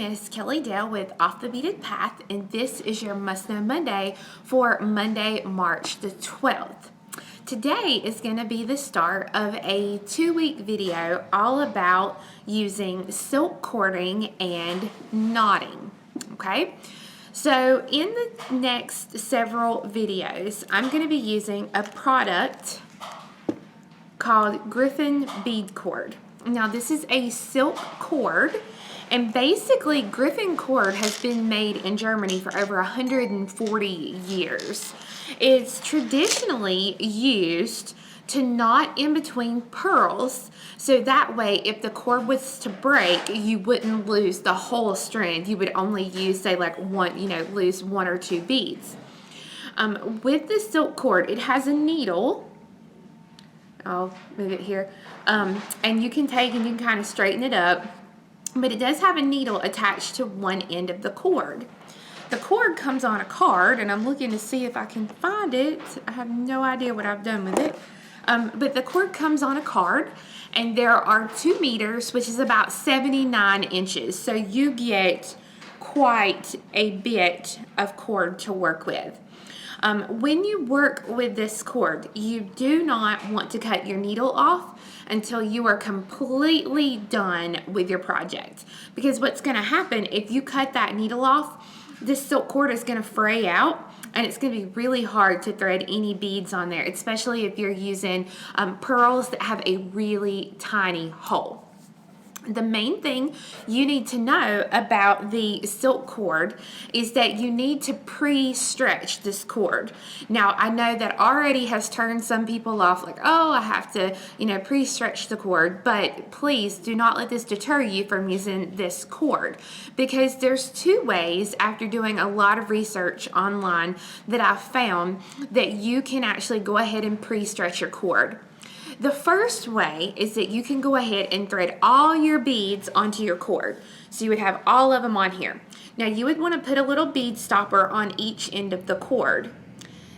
is Kelly Dale with Off the Beaded Path, and this is your Must Know Monday for Monday, March the 12th. Today is going to be the start of a 2-week video all about using silk cording and knotting. Okay, so in the next several videos, I'm going to be using a product called Griffin Bead Cord. Now, this is a silk cord, and basically Griffin Cord has been made in Germany for over 140 years. It's traditionally used to knot in between pearls, so that way if the cord was to break, you wouldn't lose the whole strand. You would only use, say, like lose 1 or 2 beads. With the silk cord, it has a needle. I'll move it here. And you can take and you can kind of straighten it up, but it does have a needle attached to one end of the cord. The cord comes on a card, and I'm looking to see if I can find it. I have no idea what I've done with it. But the cord comes on a card, and there are 2 meters, which is about 79 inches. So you get quite a bit of cord to work with. When you work with this cord, you do not want to cut your needle off until you are completely done with your project. Because what's going to happen if you cut that needle off, this silk cord is going to fray out, and it's going to be really hard to thread any beads on there, especially if you're using pearls that have a really tiny hole. The main thing you need to know about the silk cord is that you need to pre-stretch this cord. Now, I know that already has turned some people off, like, oh, I have to, pre-stretch the cord, but please do not let this deter you from using this cord, because there's 2 ways, after doing a lot of research online, that I've found that you can actually go ahead and pre-stretch your cord. The first way is that you can go ahead and thread all your beads onto your cord. So you would have all of them on here. Now you would want to put a little bead stopper on each end of the cord.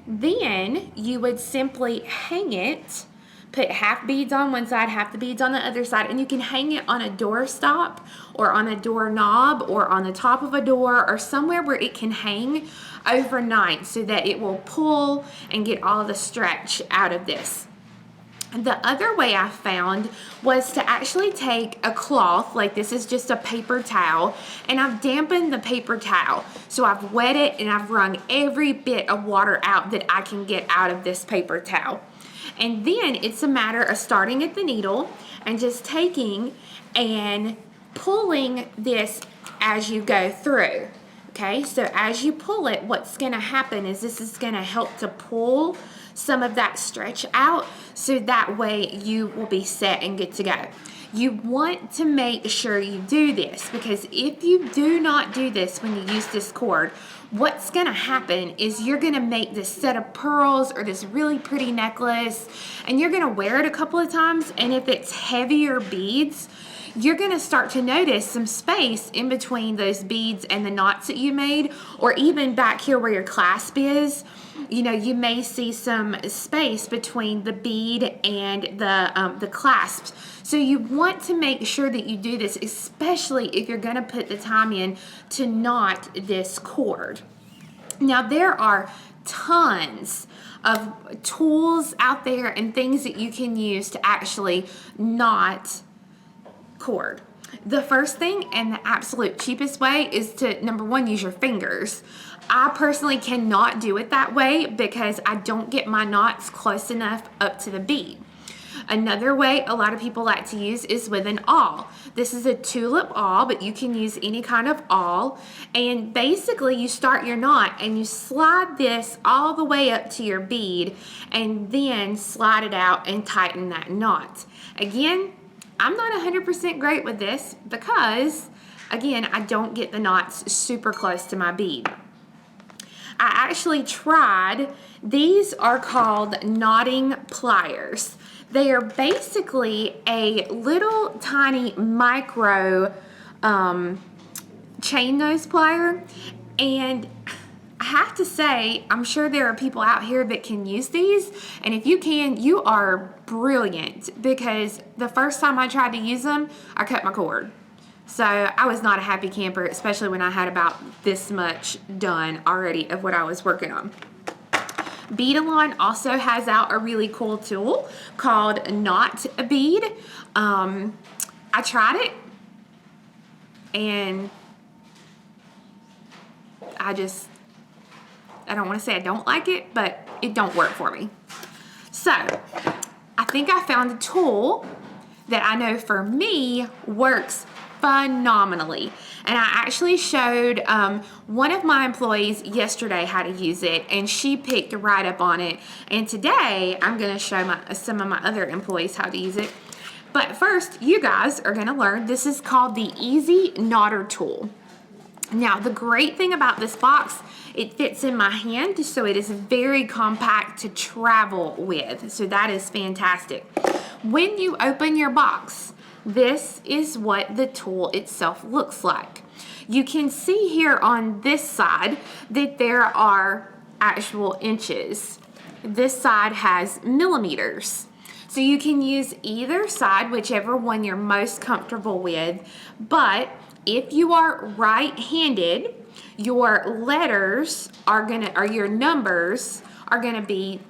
Then you would simply hang it, put half beads on one side, half the beads on the other side, and you can hang it on a door stop or on a doorknob or on the top of a door or somewhere where it can hang overnight so that it will pull and get all the stretch out of this. The other way I found was to actually take a cloth, like this is just a paper towel, and I've dampened the paper towel. So I've wet it and I've wrung every bit of water out that I can get out of this paper towel. And then it's a matter of starting at the needle and just taking and pulling this as you go through. Okay, so as you pull it, what's going to happen is this is going to help to pull some of that stretch out, so that way you will be set and good to go. You want to make sure you do this, because if you do not do this when you use this cord, what's going to happen is you're going to make this set of pearls or this really pretty necklace, and you're going to wear it a couple of times, and if it's heavier beads, you're going to start to notice some space in between those beads and the knots that you made, or even back here where your clasp is. You may see some space between the bead and the clasps. So you want to make sure that you do this, especially if you're going to put the time in to knot this cord. Now, there are tons of tools out there and things that you can use to actually knot cord. The first thing and the absolute cheapest way is to, number one, use your fingers. I personally cannot do it that way because I don't get my knots close enough up to the bead. Another way a lot of people like to use is with an awl. This is a tulip awl, but you can use any kind of awl. And basically you start your knot and you slide this all the way up to your bead and then slide it out and tighten that knot. Again, I'm not 100% great with this because, again, I don't get the knots super close to my bead. I actually tried, these are called knotting pliers. They are basically a little tiny micro chain nose plier, and I have to say, I'm sure there are people out here that can use these, and if you can, you are brilliant, because the first time I tried to use them, I cut my cord. So I was not a happy camper, especially when I had about this much done already of what I was working on. Bead also has out a really cool tool called Not a Bead. I tried it and I don't want to say I don't like it, but it don't work for me. So I think I found a tool that I know for me works phenomenally. And I actually showed one of my employees yesterday how to use it, and she picked right up on it. And today I'm going to show some of my other employees how to use it. But first, you guys are going to learn, this is called the Easy Knotter Tool. Now, the great thing about this box, it fits in my hand, so it is very compact to travel with. So that is fantastic. When you open your box, this is what the tool itself looks like. You can see here on this side that there are actual inches. This side has millimeters. So you can use either side, whichever one you're most comfortable with. But if you are right-handed, your letters are your numbers are gonna be,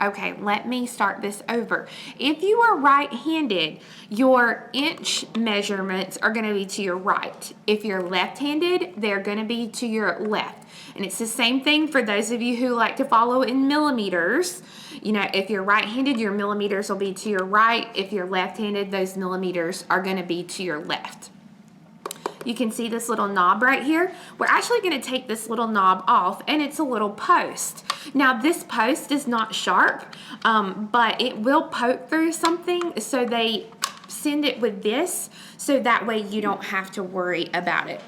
okay, let me start this over. If you are right-handed, your inch measurements are gonna be to your right. If you're left-handed, they're gonna be to your left. And it's the same thing for those of you who like to follow in millimeters. You know, if you're right-handed, your millimeters will be to your right. If you're left-handed, those millimeters are gonna be to your left. You can see this little knob right here. We're actually going to take this little knob off, and it's a little post. Now, this post is not sharp, but it will poke through something, so they send it with this, so that way you don't have to worry about it.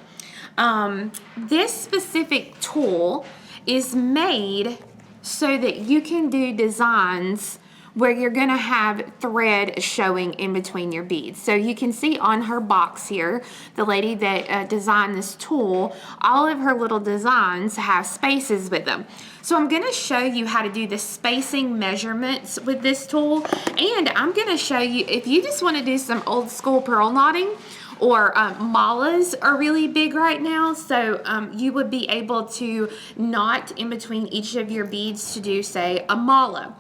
This specific tool is made so that you can do designs where you're going to have thread showing in between your beads. So you can see on her box here, the lady that designed this tool, all of her little designs have spaces with them. So I'm going to show you how to do the spacing measurements with this tool, and I'm going to show you if you just want to do some old school pearl knotting, or malas are really big right now, so you would be able to knot in between each of your beads to do, say, a mala.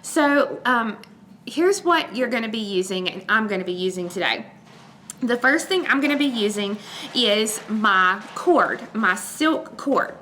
So here's what you're going to be using, and I'm going to be using today. The first thing I'm going to be using is my cord, my silk cord.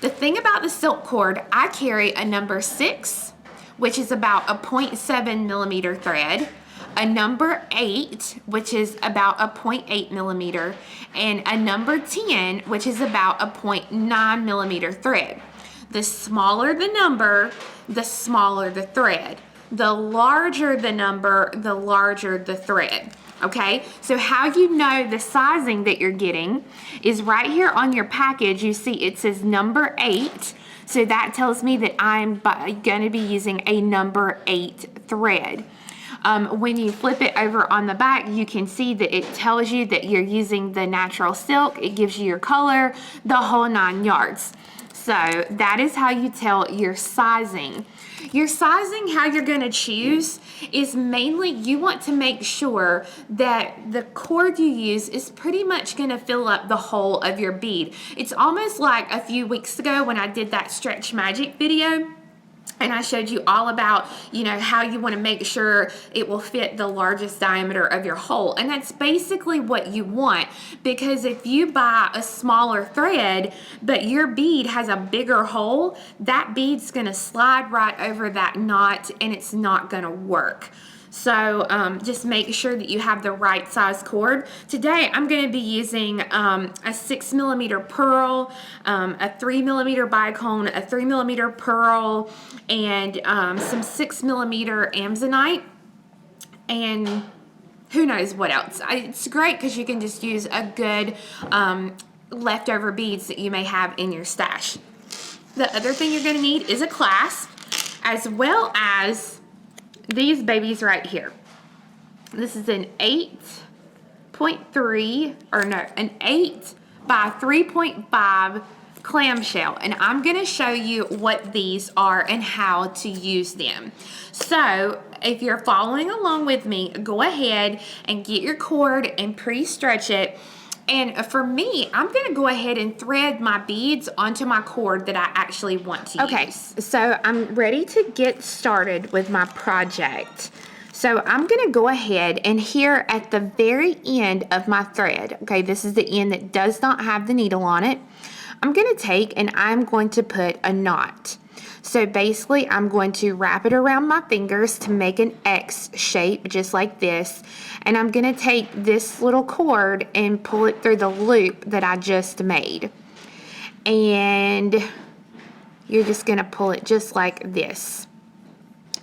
The thing about the silk cord, I carry a number 6, which is about a 0.7 millimeter thread, a number 8, which is about a 0.8 millimeter, and a number 10, which is about a 0.9 millimeter thread. The smaller the number, the smaller the thread. The larger the number, the larger the thread. Okay, so how you know the sizing that you're getting is right here on your package. You see it says number 8. So that tells me that I'm going to be using a number 8 thread. When you flip it over on the back, you can see that it tells you that you're using the natural silk. It gives you your color, the whole 9 yards. So that is how you tell your sizing. Your sizing, how you're going to choose, is mainly you want to make sure that the cord you use is pretty much going to fill up the whole of your bead. It's almost like a few weeks ago when I did that Stretch Magic video, and I showed you all about, you know, how you want to make sure it will fit the largest diameter of your hole. And that's basically what you want, because if you buy a smaller thread, but your bead has a bigger hole, that bead's going to slide right over that knot and it's not going to work. So just make sure that you have the right size cord. Today I'm going to be using a 6 millimeter pearl, a 3 millimeter bicone, a 3 millimeter pearl, and some 6 millimeter Amazonite, and who knows what else. It's great because you can just use a good leftover beads that you may have in your stash. The other thing you're going to need is a clasp, as well as these babies right here. This is an 8.3, or no, an 8 by 3.5 clamshell, and I'm going to show you what these are and how to use them. So if you're following along with me, go ahead and get your cord and pre-stretch it. And for me, I'm going to go ahead and thread my beads onto my cord that I actually want to use. Okay, so I'm ready to get started with my project. So I'm going to go ahead and here at the very end of my thread, okay, this is the end that does not have the needle on it, I'm going to take and I'm going to put a knot. So basically, I'm going to wrap it around my fingers to make an X shape, just like this. And I'm going to take this little cord and pull it through the loop that I just made. And you're just going to pull it just like this.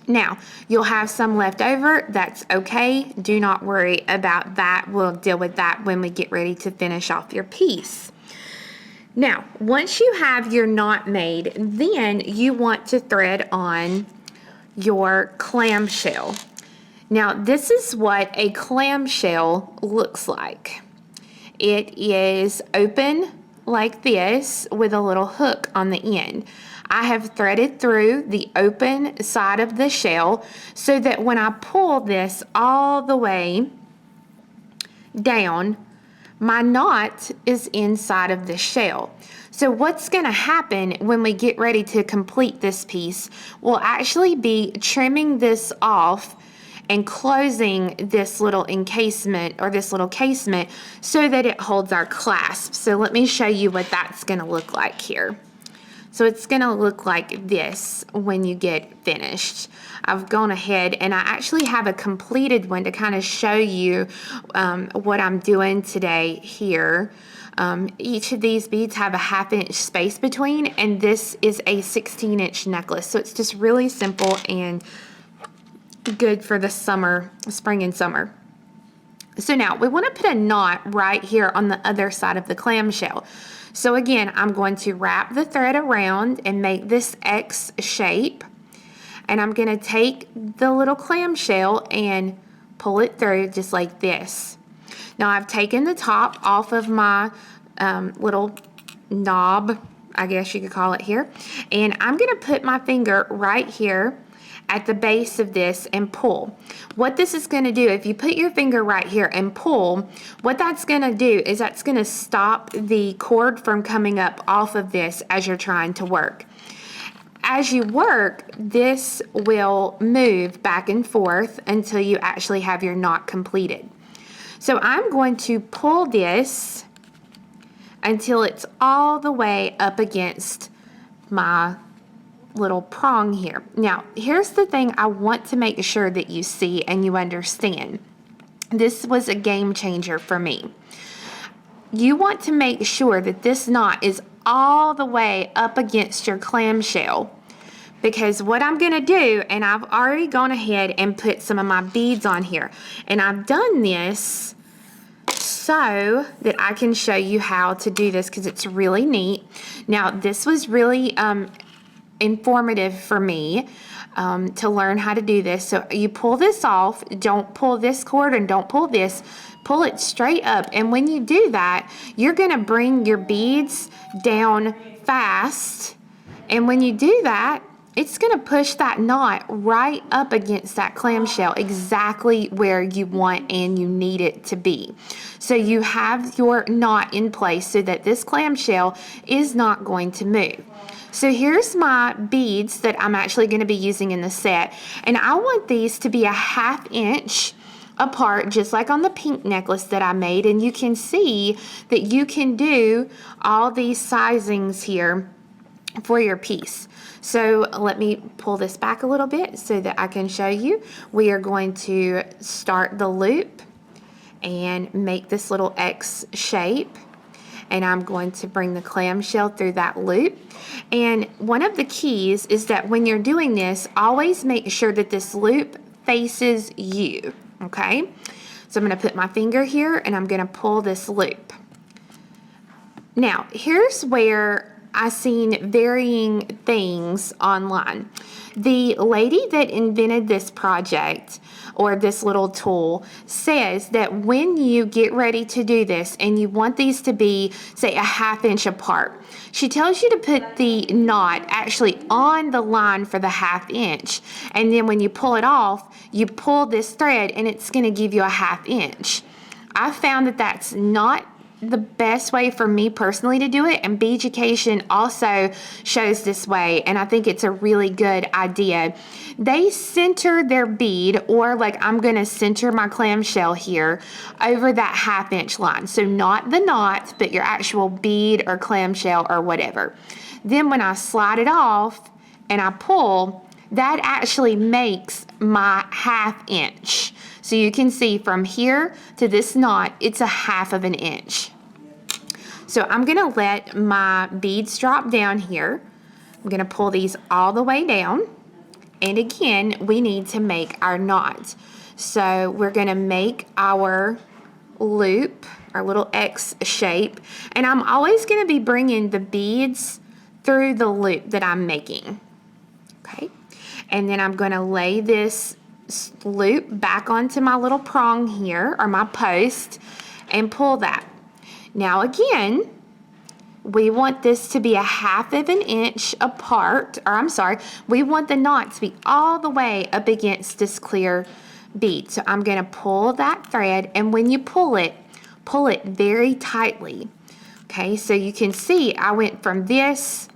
Now, you'll have some left over. That's okay. Do not worry about that. We'll deal with that when we get ready to finish off your piece. Now, once you have your knot made, then you want to thread on your clamshell. Now, this is what a clamshell looks like. It is open like this with a little hook on the end. I have threaded through the open side of the shell so that when I pull this all the way down, my knot is inside of the shell. So what's going to happen when we get ready to complete this piece will actually be trimming this off and closing this little encasement or this little casement so that it holds our clasp. So let me show you what that's going to look like here. So it's going to look like this when you get finished. I've gone ahead and I actually have a completed one to kind of show you what I'm doing today here. Each of these beads have a 1/2 inch space between, and this is a 16-inch necklace. So it's just really simple and good for the summer, spring and summer. So now we want to put a knot right here on the other side of the clamshell. So again, I'm going to wrap the thread around and make this X shape. And I'm going to take the little clamshell and pull it through just like this. Now I've taken the top off of my little knob, I guess you could call it here. And I'm going to put my finger right here at the base of this and pull. What this is going to do, if you put your finger right here and pull, what that's going to do is that's going to stop the cord from coming up off of this as you're trying to work. As you work, this will move back and forth until you actually have your knot completed. So I'm going to pull this until it's all the way up against my little prong here. Now, here's the thing I want to make sure that you see and you understand. This was a game changer for me. You want to make sure that this knot is all the way up against your clamshell, because what I'm going to do, and I've already gone ahead and put some of my beads on here, and I've done this so that I can show you how to do this because it's really neat. Now, this was really informative for me to learn how to do this. So you pull this off, don't pull this cord and don't pull this, pull it straight up. And when you do that, you're going to bring your beads down fast. And when you do that, it's going to push that knot right up against that clamshell exactly where you want and you need it to be. So you have your knot in place so that this clamshell is not going to move. So here's my beads that I'm actually going to be using in the set. And I want these to be a 1/2 inch apart, just like on the pink necklace that I made. And you can see that you can do all these sizings here for your piece. So let me pull this back a little bit so that I can show you. We are going to start the loop and make this little X shape. And I'm going to bring the clamshell through that loop. And one of the keys is that when you're doing this, always make sure that this loop faces you, okay? So I'm going to put my finger here and I'm going to pull this loop. Now, here's where I've seen varying things online. The lady that invented this project or this little tool says that when you get ready to do this and you want these to be, say, a 1/2 inch apart, she tells you to put the knot actually on the line for the 1/2 inch. And then when you pull it off, you pull this thread and it's going to give you a 1/2 inch. I found that that's not the best way for me personally to do it, and Beaducation also shows this way, and I think it's a really good idea. They center their bead, or like I'm going to center my clamshell here over that 1/2 inch line. So not the knot, but your actual bead or clamshell or whatever. Then when I slide it off and I pull, that actually makes my 1/2 inch. So you can see from here to this knot, it's a 1/2 inch. So I'm gonna let my beads drop down here. I'm gonna pull these all the way down. And again, we need to make our knot. So we're gonna make our loop, our little X shape. And I'm always gonna be bringing the beads through the loop that I'm making, okay? And then I'm gonna lay this loop back onto my little prong here, or my post, and pull that. Now again, we want this to be a 1/2 inch apart, or I'm sorry, we want the knot to be all the way up against this clear bead. So I'm gonna pull that thread, and when you pull it very tightly. Okay, so you can see I went from this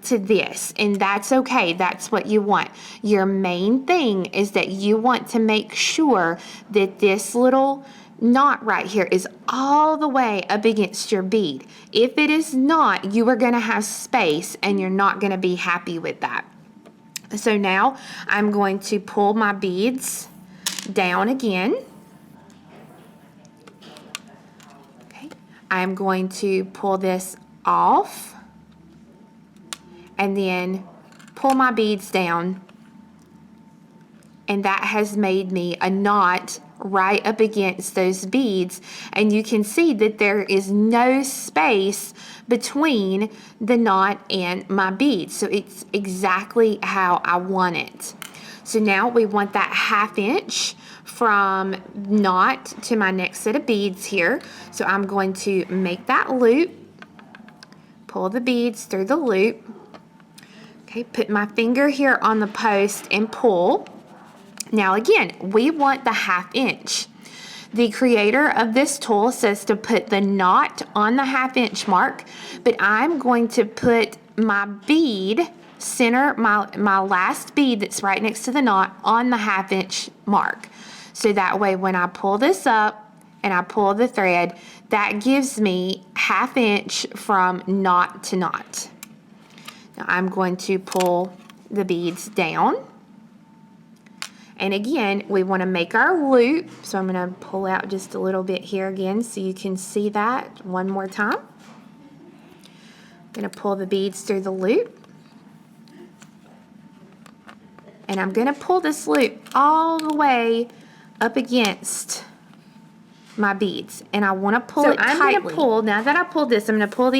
to this, and that's okay. That's what you want. Your main thing is that you want to make sure that this little knot right here is all the way up against your bead. If it is not, you are going to have space and you're not going to be happy with that. So now I'm going to pull my beads down again. Okay, I'm going to pull this off and then pull my beads down, and that has made me a knot right up against those beads, and you can see that there is no space between the knot and my beads, so it's exactly how I want it. So now we want that 1/2 inch from knot to my next set of beads here, so I'm going to make that loop, pull the beads through the loop. Okay, put my finger here on the post and pull. Now again, we want the 1/2 inch. The creator of this tool says to put the knot on the 1/2 inch mark, but I'm going to put my bead, center my last bead that's right next to the knot on the 1/2 inch mark. So that way when I pull this up and I pull the thread, that gives me 1/2 inch from knot to knot. Now I'm going to pull the beads down. And again, we want to make our loop. So I'm going to pull out just a little bit here again so you can see that one more time. I'm going to pull the beads through the loop. And I'm going to pull this loop all the way up against my beads. And I want to pull it tightly. So I'm going to pull, now that I pulled this, I'm going to pull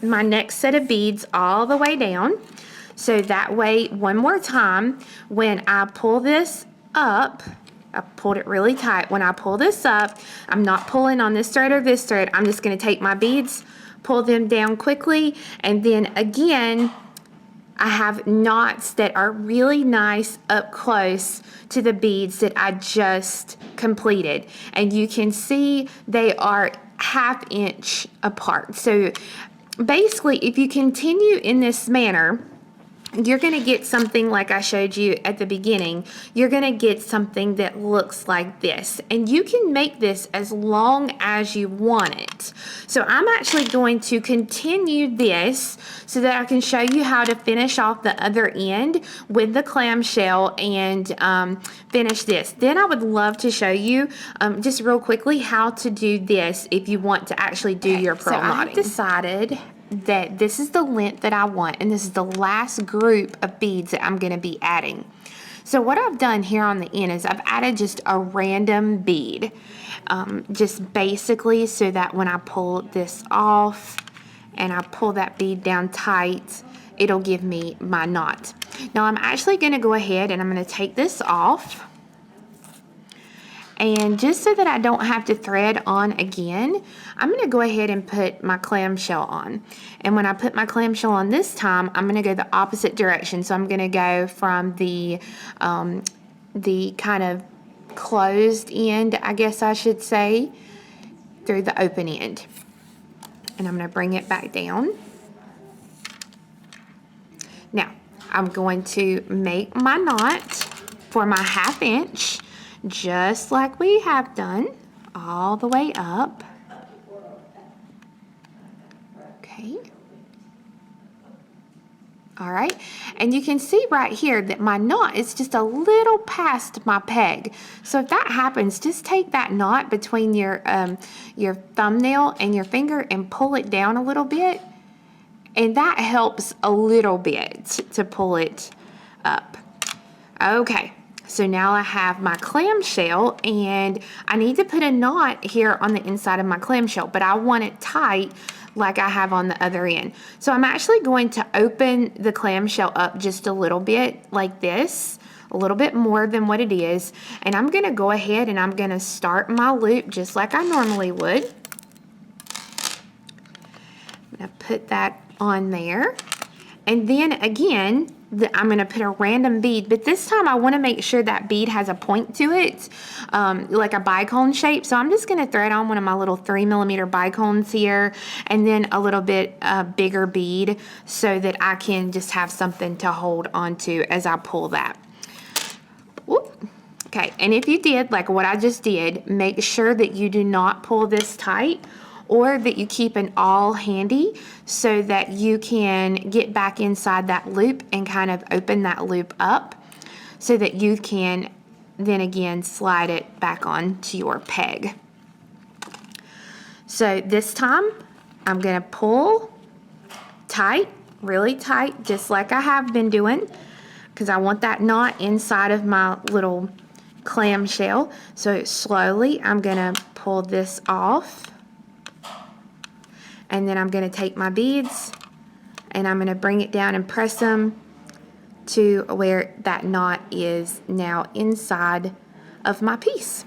my next set of beads all the way down. So that way, one more time, when I pull this up, I pulled it really tight. When I pull this up, I'm not pulling on this thread or this thread. I'm just going to take my beads, pull them down quickly, and then again, I have knots that are really nice up close to the beads that I just completed. And you can see they are 1/2 inch apart. So basically, if you continue in this manner, you're going to get something like I showed you at the beginning. You're going to get something that looks like this. And you can make this as long as you want it. So I'm actually going to continue this so that I can show you how to finish off the other end with the clamshell and finish this. Then I would love to show you just real quickly how to do this if you want to actually do your pearl knotting. So I've decided that this is the length that I want, and this is the last group of beads that I'm going to be adding. So what I've done here on the end is I've added just a random bead, just basically so that when I pull this off and I pull that bead down tight, it'll give me my knot. Now I'm actually going to go ahead and I'm going to take this off. And just so that I don't have to thread on again, I'm going to go ahead and put my clamshell on. And when I put my clamshell on this time, I'm going to go the opposite direction. So I'm going to go from the kind of closed end, I guess I should say, through the open end. And I'm going to bring it back down. Now, I'm going to make my knot for my 1/2 inch, just like we have done, all the way up. Okay. All right, and you can see right here that my knot is just a little past my peg. So if that happens, just take that knot between your thumbnail and your finger and pull it down a little bit. And that helps a little bit to pull it up. Okay. So now I have my clamshell, and I need to put a knot here on the inside of my clamshell, but I want it tight like I have on the other end. So I'm actually going to open the clamshell up just a little bit like this, a little bit more than what it is. And I'm going to go ahead and I'm going to start my loop just like I normally would. I'm going to put that on there. And then again, I'm going to put a random bead, but this time I want to make sure that bead has a point to it, like a bicone shape. So I'm just going to thread on one of my little 3mm bicones here, and then a little bit bigger bead so that I can just have something to hold onto as I pull that. Whoop. Okay, and if you did like what I just did, make sure that you do not pull this tight, or that you keep an awl handy so that you can get back inside that loop and kind of open that loop up so that you can then again slide it back on to your peg. So this time I'm going to pull tight, really tight, just like I have been doing, because I want that knot inside of my little clamshell. So slowly I'm going to pull this off. And then I'm going to take my beads and I'm going to bring it down and press them to where that knot is now inside of my piece.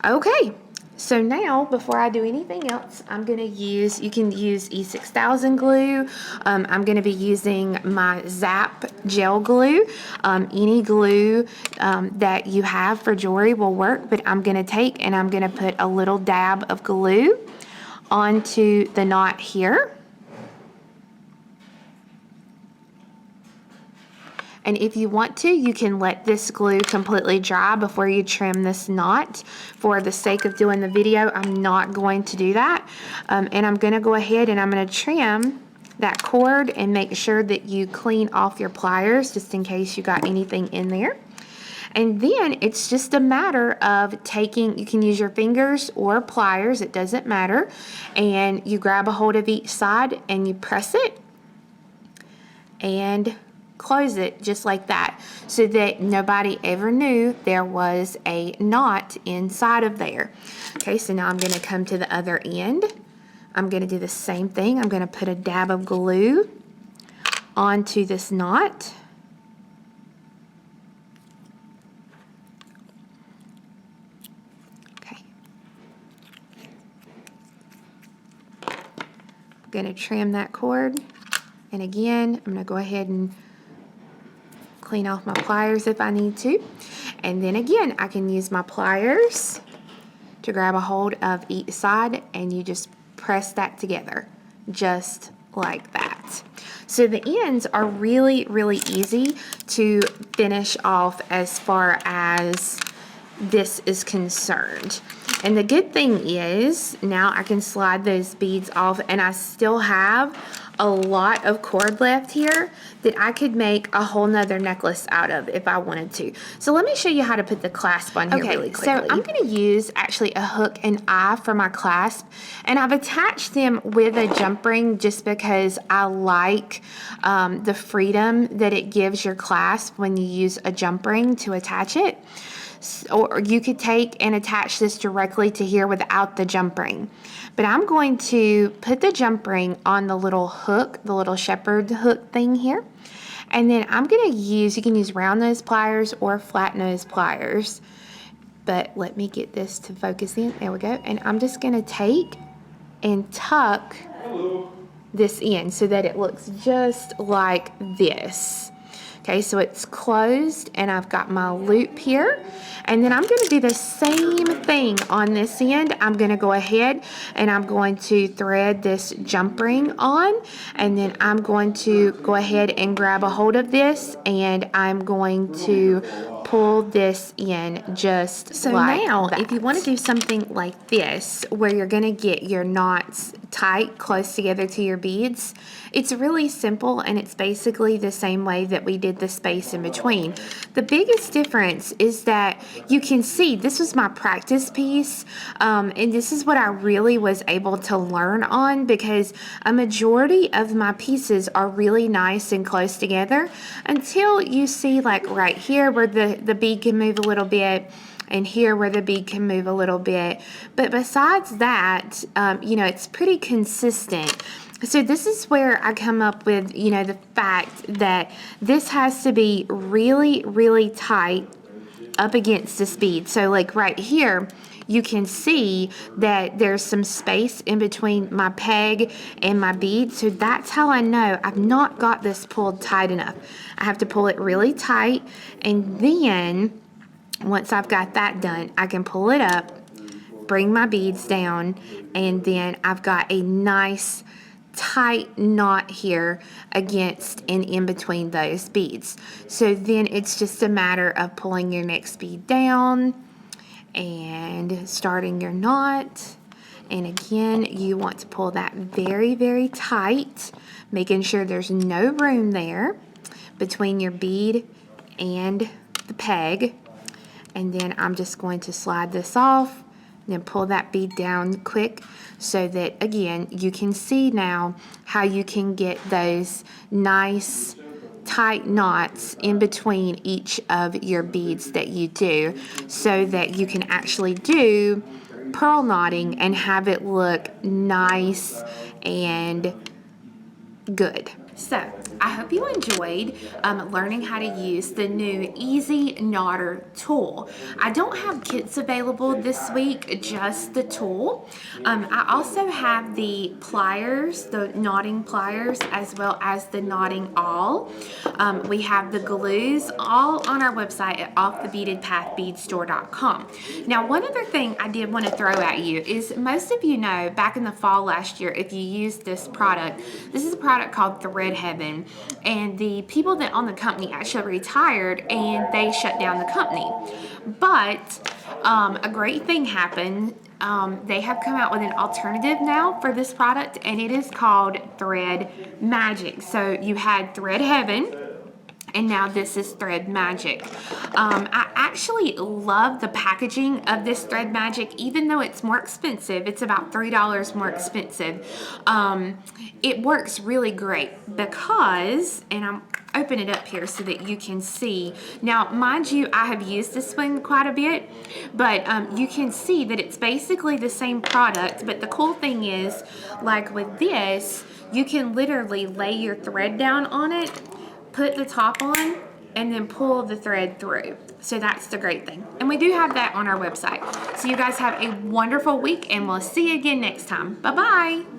Okay, so now before I do anything else, I'm going to use, you can use E6000 glue. I'm going to be using my Zap gel glue. Any glue that you have for jewelry will work, but I'm going to take and I'm going to put a little dab of glue onto the knot here. And if you want to, you can let this glue completely dry before you trim this knot. For the sake of doing the video, I'm not going to do that. And I'm going to go ahead and I'm going to trim that cord and make sure that you clean off your pliers just in case you got anything in there. And then it's just a matter of taking, you can use your fingers or pliers, it doesn't matter. And you grab a hold of each side and you press it and close it just like that, so that nobody ever knew there was a knot inside of there. Okay, so now I'm going to come to the other end. I'm going to do the same thing. I'm going to put a dab of glue onto this knot. Going to trim that cord, and again I'm going to go ahead and clean off my pliers if I need to, and then again I can use my pliers to grab a hold of each side and you just press that together just like that. So the ends are really easy to finish off as far as this is concerned. And the good thing is now I can slide those beads off, and I still have a lot of cord left here that I could make a whole nother necklace out of if I wanted to. So let me show you how to put the clasp on here really quickly. So I'm going to use actually a hook and eye for my clasp, and I've attached them with a jump ring just because I like the freedom that it gives your clasp when you use a jump ring to attach it. or you could take and attach this directly to here without the jump ring. But I'm going to put the jump ring on the little hook, the little shepherd hook thing here. And then I'm going to use, you can use round nose pliers or flat nose pliers. But let me get this to focus in. There we go. And I'm just going to take and tuck this in so that it looks just like this. Okay, so it's closed and I've got my loop here. And then I'm going to do the same thing on this end. I'm going to go ahead and I'm going to thread this jump ring on. And then I'm going to go ahead and grab a hold of this and I'm going to pull this in just so like now that. If you want to do something like this where you're going to get your knots tight close together to your beads, it's really simple and it's basically the same way that we did the space in between. The biggest difference is that you can see this was my practice piece, and this is what I really was able to learn on, because a majority of my pieces are really nice and close together until you see like right here where the bead can move a little bit, and here where the bead can move a little bit. But besides that, you know, it's pretty consistent. So this is where I come up with, you know, the fact that this has to be really, really tight up against this bead. So like right here, you can see that there's some space in between my peg and my bead. So that's how I know I've not got this pulled tight enough. I have to pull it really tight, and then once I've got that done, I can pull it up, bring my beads down, and then I've got a nice tight knot here against and in between those beads. So then it's just a matter of pulling your next bead down and starting your knot. And again, you want to pull that very, very tight, making sure there's no room there between your bead and the peg. And then I'm just going to slide this off, then pull that bead down quick so that, again, you can see now how you can get those nice tight knots in between each of your beads that you do, so that you can actually do pearl knotting and have it look nice and good. So I hope you enjoyed learning how to use the new Easy Knotter tool. I don't have kits available this week, just the tool. I also have the pliers, the knotting pliers, as well as the knotting awl. We have the glues all on our website at offthebeadedpathbeadstore.com. Now, one other thing I did want to throw at you is, most of you know, back in the fall last year, if you used this product, this is a product called Thread Heaven, and the people that own the company actually retired and they shut down the company. But a great thing happened. They have come out with an alternative now for this product, and it is called Thread Magic. So you had Thread Heaven, and now this is Thread Magic. I actually love the packaging of this Thread Magic, even though it's more expensive. It's about $3 more expensive. It works really great because, and I'm open it up here so that you can see. Now, mind you, I have used this one quite a bit, but you can see that it's basically the same product. But the cool thing is, like with this, you can literally lay your thread down on it, put the top on, and then pull the thread through. So that's the great thing. And we do have that on our website. So you guys have a wonderful week, and we'll see you again next time. Bye-bye.